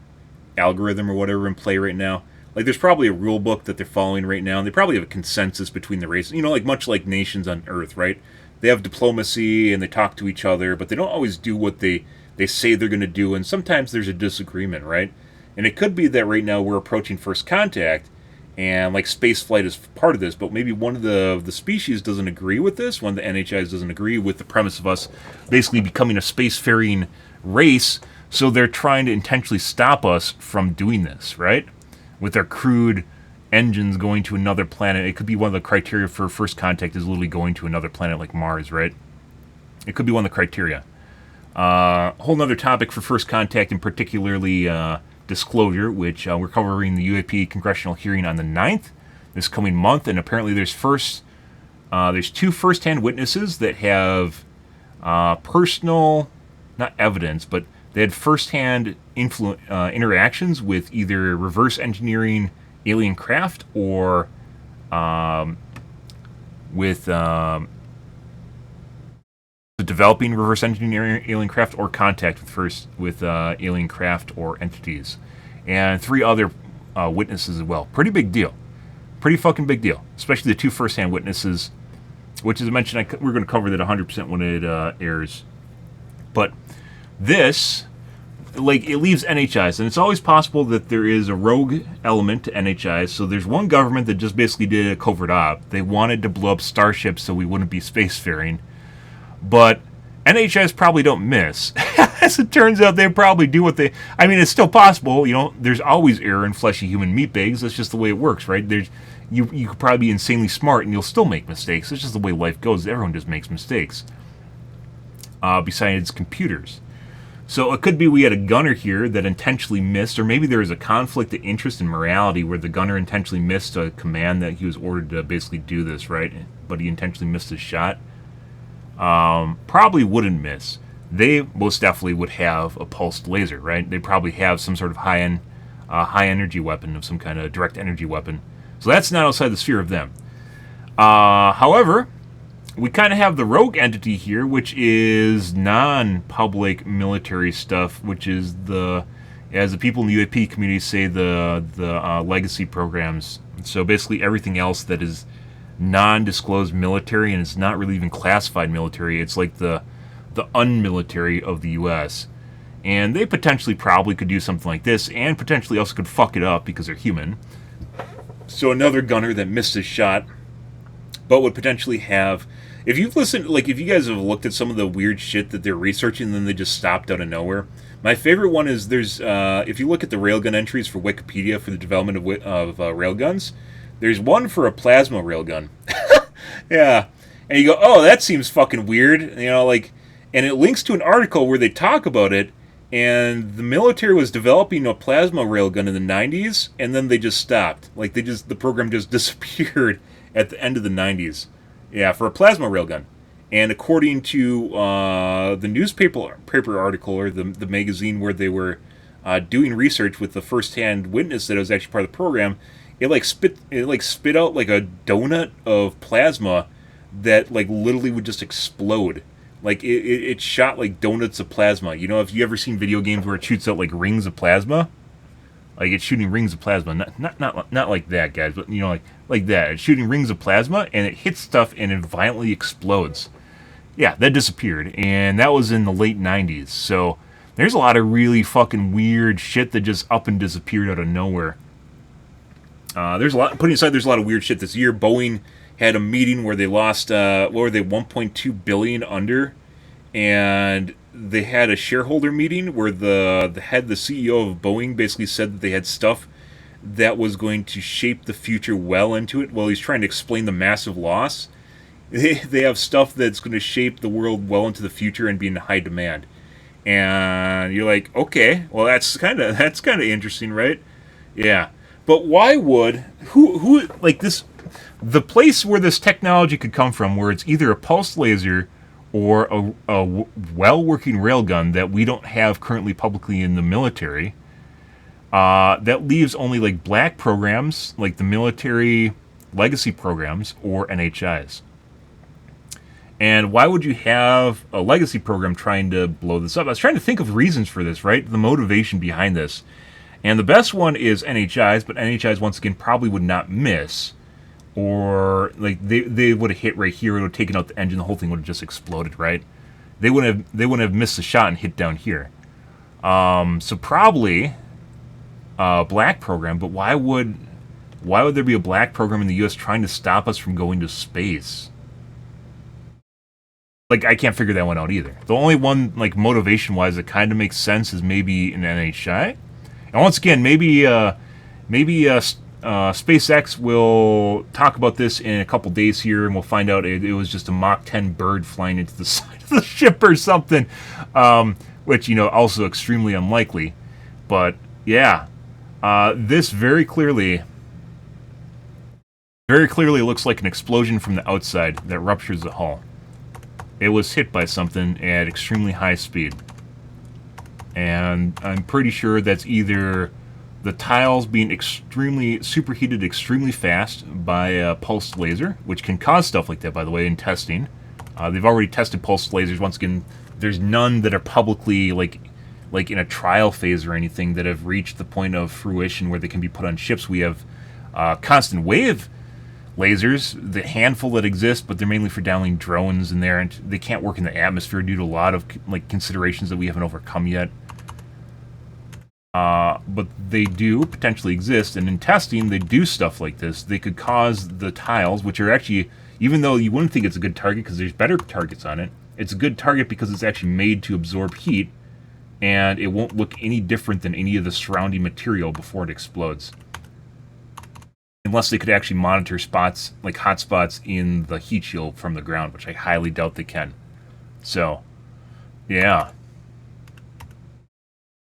Algorithm or whatever in play right now. Like, there's probably a rule book that they're following right now, and they probably have a consensus between the races. You know, like much like nations on Earth, right? They have diplomacy, and they talk to each other, but they don't always do what they say they're going to do, and sometimes there's a disagreement, right? And it could be that right now we're approaching first contact, and like space flight is part of this, but maybe one of the species doesn't agree with this. One of the NHIs doesn't agree with the premise of us basically becoming a spacefaring race. So they're trying to intentionally stop us from doing this, right? With their crude engines going to another planet. It could be one of the criteria for first contact is literally going to another planet like Mars, right? It could be one of the criteria. Whole nother topic for first contact, and particularly disclosure, which we're covering the UAP congressional hearing on the 9th, this coming month, and apparently there's two first-hand witnesses that have personal, not evidence, but they had first-hand interactions with either reverse engineering alien craft or with developing reverse engineering alien craft or contact with alien craft or entities, and 3 other witnesses as well. Pretty big deal. Pretty fucking big deal. Especially the 2 first-hand witnesses, which, as I mentioned, we're going to cover that 100% when it airs. But this, like, it leaves NHIs, and it's always possible that there is a rogue element to NHIs. So there's one government that just basically did a covert op. They wanted to blow up Starships so we wouldn't be spacefaring. But NHIs probably don't miss. As it turns out, they probably do what they... I mean, it's still possible. You know, there's always error in fleshy human meat bags. That's just the way it works, right? You could probably be insanely smart and you'll still make mistakes. It's just the way life goes. Everyone just makes mistakes. Besides computers. So it could be we had a gunner here that intentionally missed, or maybe there was a conflict of interest in morality where the gunner intentionally missed a command that he was ordered to basically do this, right? But he intentionally missed his shot. Probably wouldn't miss. They most definitely would have a pulsed laser, right? They probably have some sort of high energy weapon of some kind of direct energy weapon. So that's not outside the sphere of them. However, we kind of have the rogue entity here, which is non-public military stuff, which is as the people in the UAP community say, the legacy programs. So basically everything else that is non-disclosed military, and it's not really even classified military. It's like the unmilitary of the U.S. And they potentially probably could do something like this, and potentially also could fuck it up because they're human. So another gunner that missed his shot, but would potentially have... If you've listened, like if you guys have looked at some of the weird shit that they're researching and then they just stopped out of nowhere. My favorite one is if you look at the railgun entries for Wikipedia for the development of railguns, there's one for a plasma railgun. Yeah. And you go, oh, that seems fucking weird. You know, like, and it links to an article where they talk about it, and the military was developing a plasma railgun in the 90s, and then they just stopped. Like, the program just disappeared at the end of the 90s. Yeah, for a plasma railgun. And according to the newspaper article, or the magazine where they were doing research with the first-hand witness that was actually part of the program, it spit out like a donut of plasma that like literally would just explode. Like it shot like donuts of plasma. You know, if you ever seen video games where it shoots out like rings of plasma, like it's shooting rings of plasma. Not like that, guys, but you know, like that. It's shooting rings of plasma and it hits stuff and it violently explodes. Yeah, that disappeared, and that was in the late 90s. So there's a lot of really fucking weird shit that just up and disappeared out of nowhere. There's a lot. Putting aside, there's a lot of weird shit this year. Boeing had a meeting where they lost, what were they, 1.2 billion under, and they had a shareholder meeting where the CEO of Boeing basically said that they had stuff that was going to shape the future well into it. Well, he's trying to explain the massive loss. They have stuff that's going to shape the world well into the future and be in high demand. And you're like, okay, well that's kind of interesting, right? Yeah. But why would who like this? The place where this technology could come from, where it's either a pulsed laser or a well-working railgun that we don't have currently publicly in the military, that leaves only like black programs, like the military legacy programs, or NHIs. And why would you have a legacy program trying to blow this up? I was trying to think of reasons for this, right? The motivation behind this. And the best one is NHIs, but NHIs, once again, probably would not miss. Or, like, they would have hit right here, it would have taken out the engine, the whole thing would have just exploded, right? They wouldn't have missed the shot and hit down here. So probably a black program, but why would there be a black program in the U.S. trying to stop us from going to space? like, I can't figure that one out either. The only one, like, motivation-wise that kind of makes sense is maybe an NHI. And once again, maybe SpaceX will talk about this in a couple days here, and we'll find out it was just a Mach 10 bird flying into the side of the ship or something, which, you know, also extremely unlikely. But, yeah, this very clearly looks like an explosion from the outside that ruptures the hull. It was hit by something at extremely high speed. And I'm pretty sure that's either the tiles being extremely superheated extremely fast by a pulsed laser, which can cause stuff like that, by the way, in testing. They've already tested pulsed lasers. Once again, there's none that are publicly, like in a trial phase or anything, that have reached the point of fruition where they can be put on ships. We have constant wave lasers, the handful that exist, but they're mainly for downlink drones, and they can't work in the atmosphere due to a lot of like considerations that we haven't overcome yet. But they do potentially exist, and in testing, they do stuff like this. They could cause the tiles, which are actually, even though you wouldn't think it's a good target because there's better targets on it, it's a good target because it's actually made to absorb heat, and it won't look any different than any of the surrounding material before it explodes. Unless they could actually monitor spots, like hot spots in the heat shield from the ground, which I highly doubt they can. So, yeah.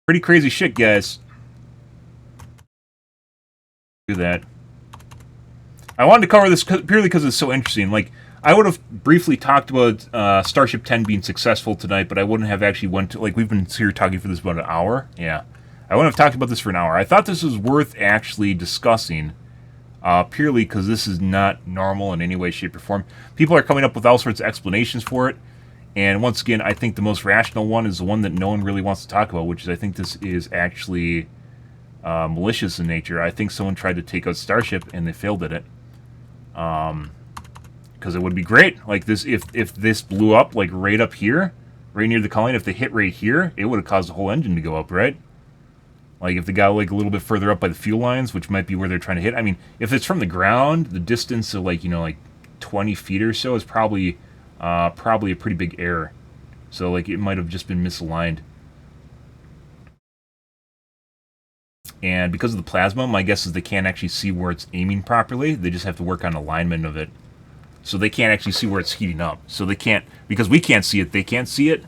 Pretty crazy shit, guys. Do that. I wanted to cover this purely because it's so interesting. Like, I would have briefly talked about Starship 10 being successful tonight, but I wouldn't have actually went to, like, we've been here talking for this about an hour. Yeah. I wouldn't have talked about this for an hour. I thought this was worth actually discussing. Purely because this is not normal in any way, shape, or form. People are coming up with all sorts of explanations for it, and once again, I think the most rational one is the one that no one really wants to talk about, which is I think this is actually malicious in nature. I think someone tried to take out Starship, and they failed at it. Because it would be great, like this, if this blew up, like right up here, right near the colony, if they hit right here, it would have caused the whole engine to go up, right? Like, if they got, like, a little bit further up by the fuel lines, which might be where they're trying to hit. I mean, if it's from the ground, the distance of, like, you know, like 20 feet or so is probably a pretty big error. So, like, it might have just been misaligned. And because of the plasma, my guess is they can't actually see where it's aiming properly. They just have to work on alignment of it. So they can't actually see where it's heating up. So they can't, because we can't see it, they can't see it.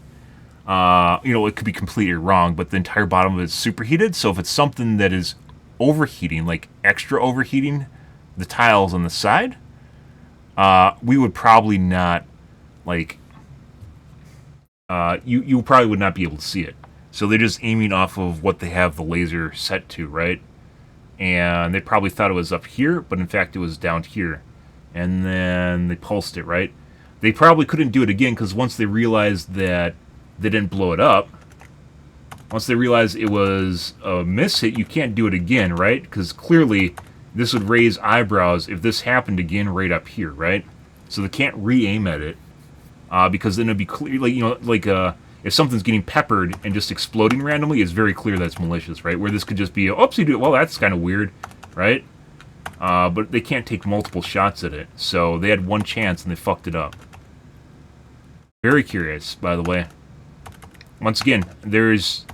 You know, it could be completely wrong, but the entire bottom of it is superheated. So if it's something that is overheating, like extra overheating the tiles on the side, we would probably not, like, you probably would not be able to see it. So they're just aiming off of what they have the laser set to, right? And they probably thought it was up here, but in fact it was down here. And then they pulsed it, right? They probably couldn't do it again because once they realized that they didn't blow it up, once they realized it was a miss hit, you can't do it again, right? Because clearly this would raise eyebrows if this happened again right up here, right? So they can't re-aim at it because then it'd be clear, like, you know, like if something's getting peppered and just exploding randomly, it's very clear that's malicious, right? Where this could just be, oopsie, well, that's kind of weird, right? But they can't take multiple shots at it, so they had one chance and they fucked it up. Very curious, by the way. Once again, there's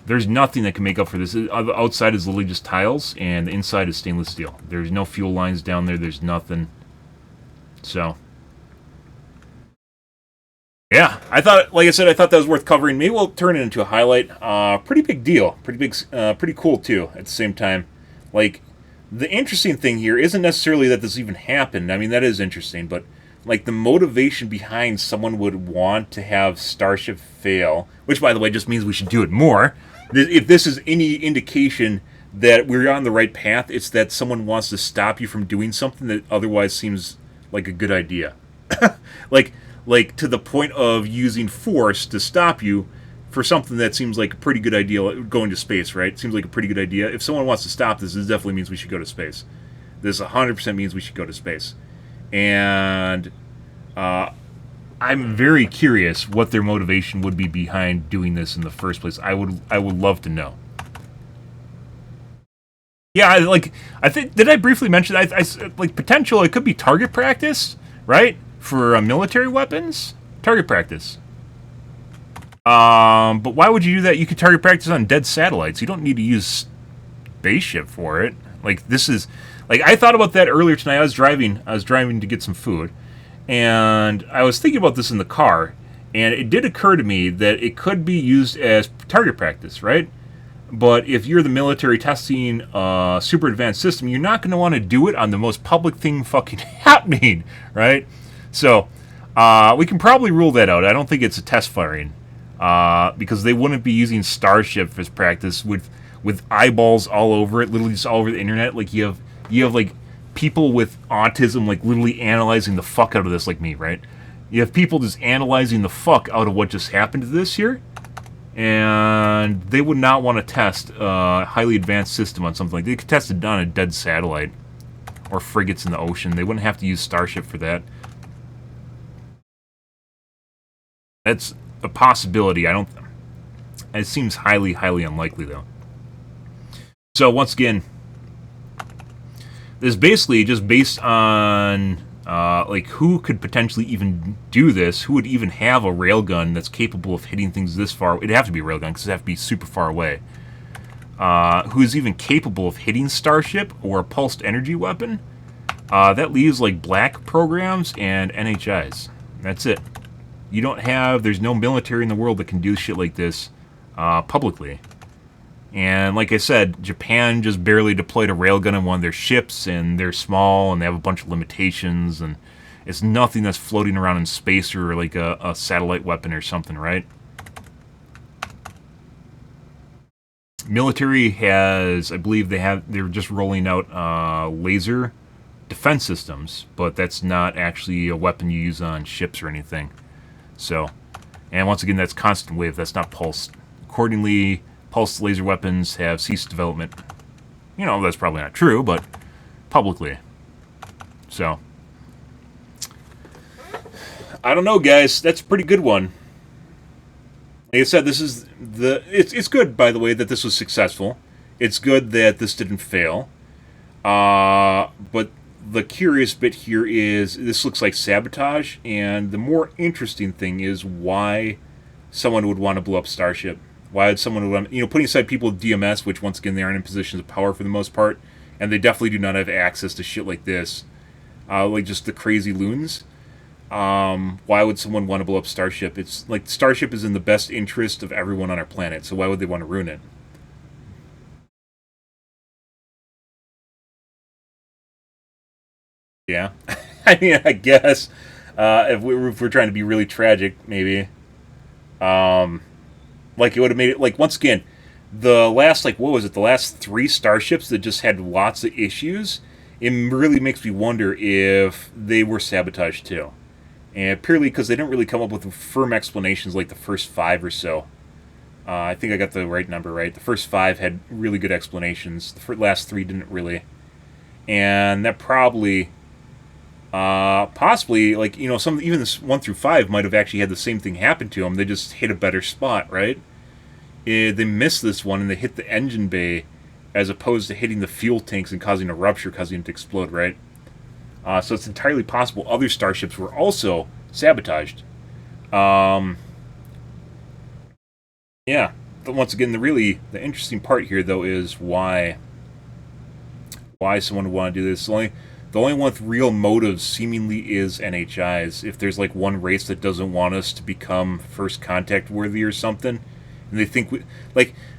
nothing that can make up for this. The outside is literally just tiles, and the inside is stainless steel. There's no fuel lines down there. There's nothing. So, yeah, I thought, like I said, I thought that was worth covering. Maybe we'll turn it into a highlight. Pretty big deal. Pretty big, pretty cool too. At the same time, like, the interesting thing here isn't necessarily that this even happened. I mean, that is interesting, but like the motivation behind someone would want to have Starship fail, which, by the way, just means we should do it more. If this is any indication that we're on the right path, it's that someone wants to stop you from doing something that otherwise seems like a good idea. like to the point of using force to stop you for something that seems like a pretty good idea, going to space, right? Seems like a pretty good idea. If someone wants to stop this, this definitely means we should go to space. This 100% means we should go to space. And I'm very curious what their motivation would be behind doing this in the first place. I would love to know. Yeah, I think, did I briefly mention, I like potential, it could be target practice, right? For military weapons. target practice. But why would you do that? You could target practice on dead satellites. You don't need to use spaceship for it. Like, this is... Like, I thought about that earlier tonight. I was driving to get some food, and I was thinking about this in the car, and it did occur to me that it could be used as target practice, right? But if you're the military testing a super advanced system, you're not going to want to do it on the most public thing fucking happening, right? So, we can probably rule that out. I don't think it's a test firing, because they wouldn't be using Starship as practice with eyeballs all over it, literally just all over the internet. Like, you have like people with autism like literally analyzing the fuck out of this, like me, right? You have people just analyzing the fuck out of what just happened to this here, and they would not want to test a highly advanced system on something like that. They could test it on a dead satellite or frigates in the ocean. They wouldn't have to use Starship for that. That's a possibility. It seems highly, highly unlikely, though. So, once again, this is basically just based on, like, who could potentially even do this? Who would even have a railgun that's capable of hitting things this far? It'd have to be a railgun, because it'd have to be super far away. Who's even capable of hitting Starship or a pulsed energy weapon? That leaves, like, black programs and NHIs. That's it. You don't have... There's no military in the world that can do shit like this publicly. And like I said, Japan just barely deployed a railgun on one of their ships, and they're small, and they have a bunch of limitations, and it's nothing that's floating around in space or like a satellite weapon or something, right? Military has, I believe they're just rolling out laser defense systems, but that's not actually a weapon you use on ships or anything. So, and once again, that's constant wave, that's not pulsed. Accordingly, pulsed laser weapons have ceased development. You know, that's probably not true, but publicly. So, I don't know, guys. That's a pretty good one. Like I said, this is it's good, by the way, that this was successful. It's good that this didn't fail. But the curious bit here is this looks like sabotage, and the more interesting thing is why someone would want to blow up Starship. Why would someone want, putting aside people with DMS, which once again they aren't in positions of power for the most part, and they definitely do not have access to shit like this, like just the crazy loons. Why would someone want to blow up Starship? It's like Starship is in the best interest of everyone on our planet, so why would they want to ruin it? Yeah, I mean, I guess if we're trying to be really tragic, maybe. Like, it would have made it, like, once again, the last, like, what was it, the last 3 Starships that just had lots of issues, it really makes me wonder if they were sabotaged too. And purely because they didn't really come up with firm explanations like the first 5 or so. I think I got the right number right. The first 5 had really good explanations. The last 3 didn't really. And that probably, possibly, like, even this 1 through 5 might have actually had the same thing happen to them. They just hit a better spot, right? They missed this one and they hit the engine bay as opposed to hitting the fuel tanks and causing a rupture, causing it to explode, right? So it's entirely possible other starships were also sabotaged. Yeah. But once again, the interesting part here, though, is why someone would want to do this. The only one with real motives seemingly is NHIs. If there's like one race that doesn't want us to become first contact worthy or something, and they think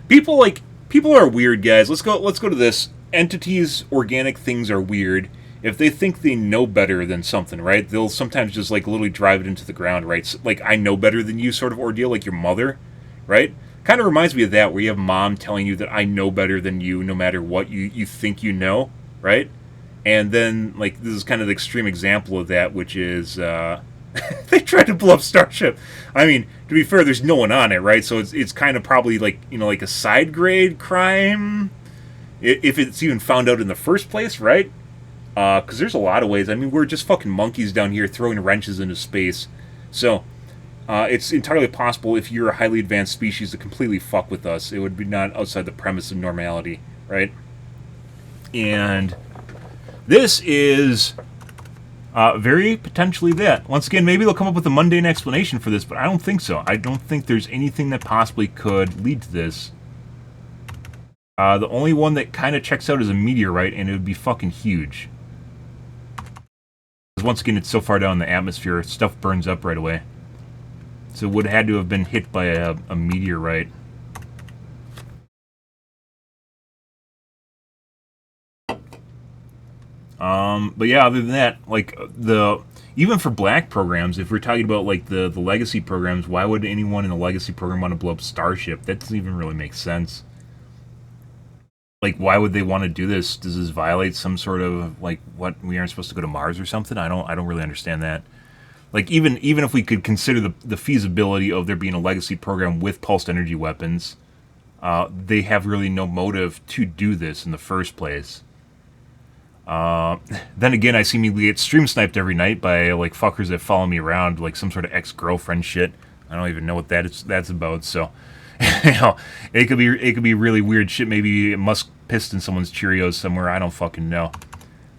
people are weird, guys. Let's go to this. Entities, organic things are weird. If they think they know better than something, right, they'll sometimes just like literally drive it into the ground, right? So, like, I know better than you sort of ordeal, like your mother, right? Kind of reminds me of that, where you have mom telling you that I know better than you no matter what you think you know, right? And then, like, this is kind of the extreme example of that, which is they tried to blow up Starship. I mean, to be fair, there's no one on it, right? So it's kind of probably like, like a side grade crime, if it's even found out in the first place, right? Because there's a lot of ways. I mean, we're just fucking monkeys down here throwing wrenches into space. So, it's entirely possible if you're a highly advanced species to completely fuck with us. It would be not outside the premise of normality, right? And this is Very potentially that. Once again, maybe they'll come up with a mundane explanation for this, but I don't think so. I don't think there's anything that possibly could lead to this. The only one that kind of checks out is a meteorite, and it would be fucking huge. Because once again, it's so far down in the atmosphere, stuff burns up right away. So it would have had to have been hit by a meteorite. But yeah, other than that, like, even for black programs, if we're talking about, like, the legacy programs, why would anyone in a legacy program want to blow up Starship? That doesn't even really make sense. Like, why would they want to do this? Does this violate some sort of, like, what, we aren't supposed to go to Mars or something? I don't really understand that. Like, even if we could consider the feasibility of there being a legacy program with pulsed energy weapons, they have really no motive to do this in the first place. Then again, I seemingly get stream sniped every night by, like, fuckers that follow me around, like some sort of ex-girlfriend shit. I don't even know what that's about, so... You know, it could be really weird shit. Maybe Musk pissed in someone's Cheerios somewhere. I don't fucking know.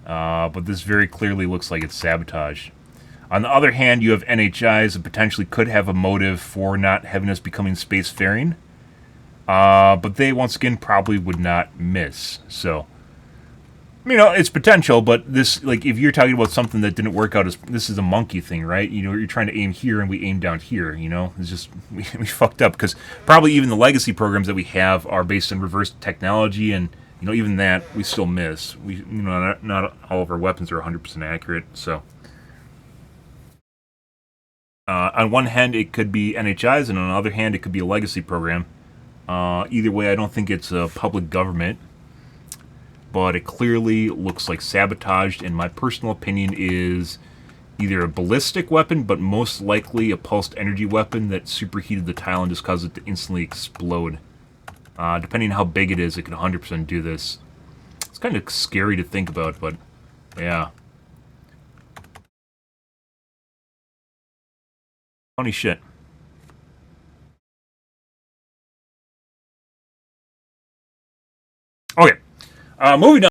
But this very clearly looks like it's sabotage. On the other hand, you have NHIs that potentially could have a motive for not having us becoming spacefaring. But they, once again, probably would not miss. So, you know, it's potential, but this, like, if you're talking about something that didn't work out, this is a monkey thing, right? You know, you're trying to aim here and we aim down here, you know? It's just, we fucked up, because probably even the legacy programs that we have are based on reverse technology, and, you know, even that, we still miss. You know, not all of our weapons are 100% accurate, so. On one hand, it could be NHIs, and on the other hand, it could be a legacy program. Either way, I don't think it's a public government. But it clearly looks like sabotaged, and my personal opinion is either a ballistic weapon, but most likely a pulsed energy weapon that superheated the tile and just caused it to instantly explode. Depending on how big it is, it could 100% do this. It's kind of scary to think about, but yeah. Funny shit. Okay, moving on.